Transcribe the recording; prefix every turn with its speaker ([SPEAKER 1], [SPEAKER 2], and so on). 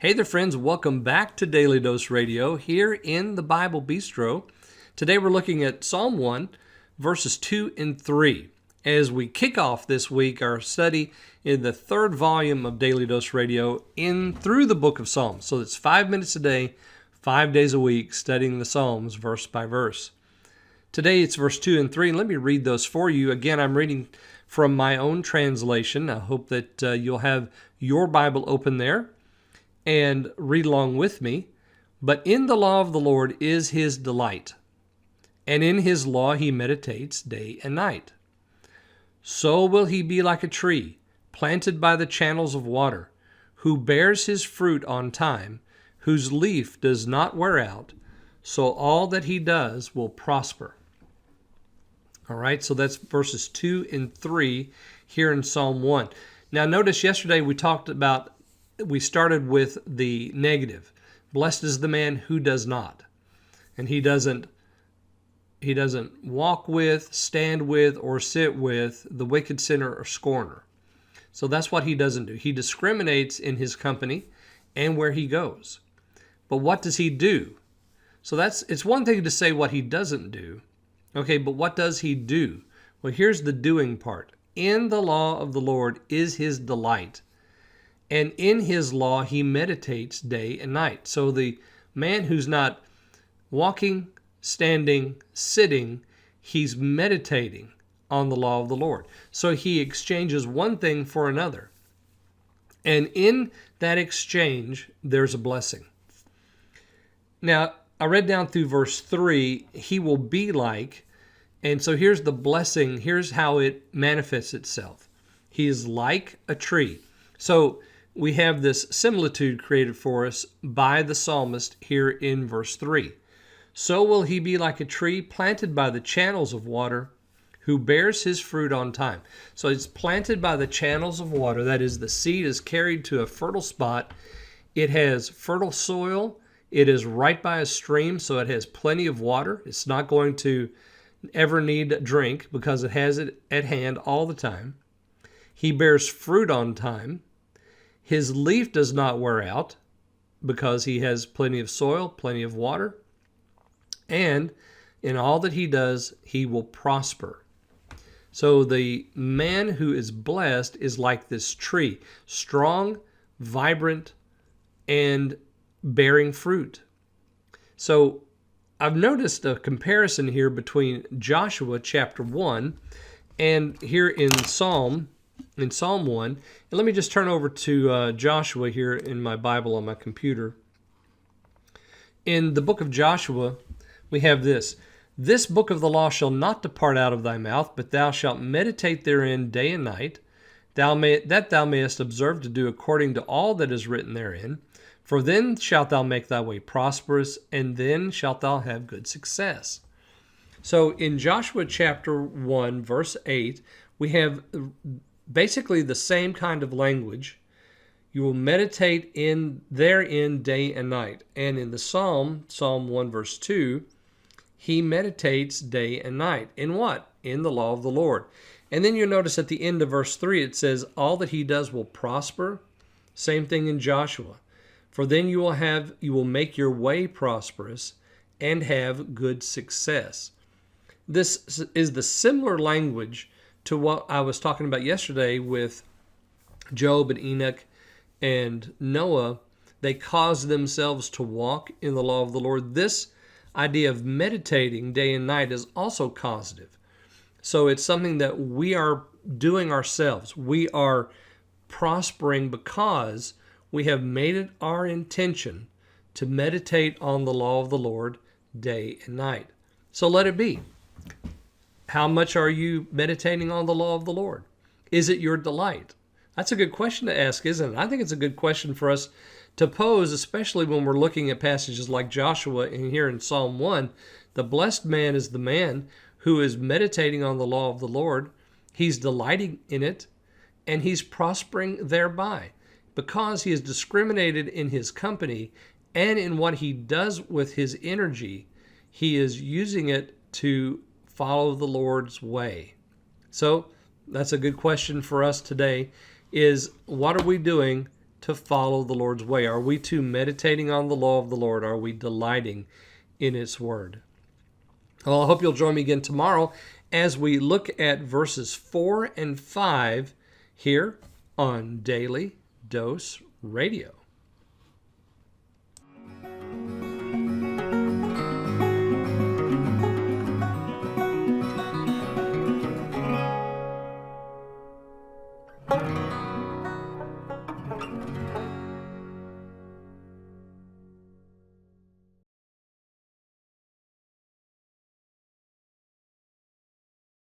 [SPEAKER 1] Hey there, friends. Welcome back to Daily Dose Radio here in the Bible Bistro. Today we're looking at Psalm 1, verses 2 and 3. As we kick off this week our study in the third volume of Daily Dose Radio in through the book of Psalms. So it's 5 minutes a day, 5 days a week, studying the Psalms verse by verse. Today it's verse 2 and 3. Let me read those for you. Again, I'm reading from my own translation. I hope that you'll have your Bible open there and read along with me. But in the law of the Lord is his delight, and in his law he meditates day and night. So will he be like a tree planted by the channels of water, who bears his fruit on time, whose leaf does not wear out, so all that he does will prosper. All right, so that's verses 2 and 3 here in Psalm 1. Now notice yesterday we started with the negative. Blessed is the man who does not. And he doesn't walk with, stand with, or sit with the wicked sinner or scorner. So that's what he doesn't do. He discriminates in his company and where he goes. But what does he do? So it's one thing to say what he doesn't do. Okay, but what does he do? Well, here's the doing part. In the law of the Lord is his delight, and in his law he meditates day and night. So the man who's not walking, standing, sitting, he's meditating on the law of the Lord. So he exchanges one thing for another. And in that exchange, there's a blessing. Now, I read down through verse 3, he will be like, and so here's the blessing. Here's how it manifests itself. He is like a tree. So we have this similitude created for us by the psalmist here in verse 3. So will he be like a tree planted by the channels of water, who bears his fruit on time. So it's planted by the channels of water. That is, the seed is carried to a fertile spot. It has fertile soil. It is right by a stream, so it has plenty of water. It's not going to ever need a drink because it has it at hand all the time. He bears fruit on time. His leaf does not wear out because he has plenty of soil, plenty of water. And in all that he does, he will prosper. So the man who is blessed is like this tree, strong, vibrant, and bearing fruit. So I've noticed a comparison here between Joshua chapter 1 and here in Psalm 1. And let me just turn over to Joshua here in my Bible on my computer. In the book of Joshua, we have this. This book of the law shall not depart out of thy mouth, but thou shalt meditate therein day and night, that thou mayest observe to do according to all that is written therein. For then shalt thou make thy way prosperous, and then shalt thou have good success. So in Joshua chapter 1, verse 8, we have basically the same kind of language. You will meditate therein day and night. And in the Psalm 1, verse 2, he meditates day and night. In what? In the law of the Lord. And then you notice at the end of verse 3, it says, all that he does will prosper. Same thing in Joshua. For then you will make your way prosperous and have good success. This is the similar language to what I was talking about yesterday with Job and Enoch and Noah. They caused themselves to walk in the law of the Lord. This idea of meditating day and night is also causative. So it's something that we are doing ourselves. We are prospering because we have made it our intention to meditate on the law of the Lord day and night. So let it be. How much are you meditating on the law of the Lord? Is it your delight? That's a good question to ask, isn't it? I think it's a good question for us to pose, especially when we're looking at passages like Joshua and here in Psalm 1. The blessed man is the man who is meditating on the law of the Lord. He's delighting in it, and he's prospering thereby, because he is discriminated in his company and in what he does with his energy. He is using it to follow the Lord's way. So that's a good question for us today, is what are we doing to follow the Lord's way? Are we too meditating on the law of the Lord? Are we delighting in its word? Well, I hope you'll join me again tomorrow as we look at verses 4 and 5 here on Daily Dose Radio.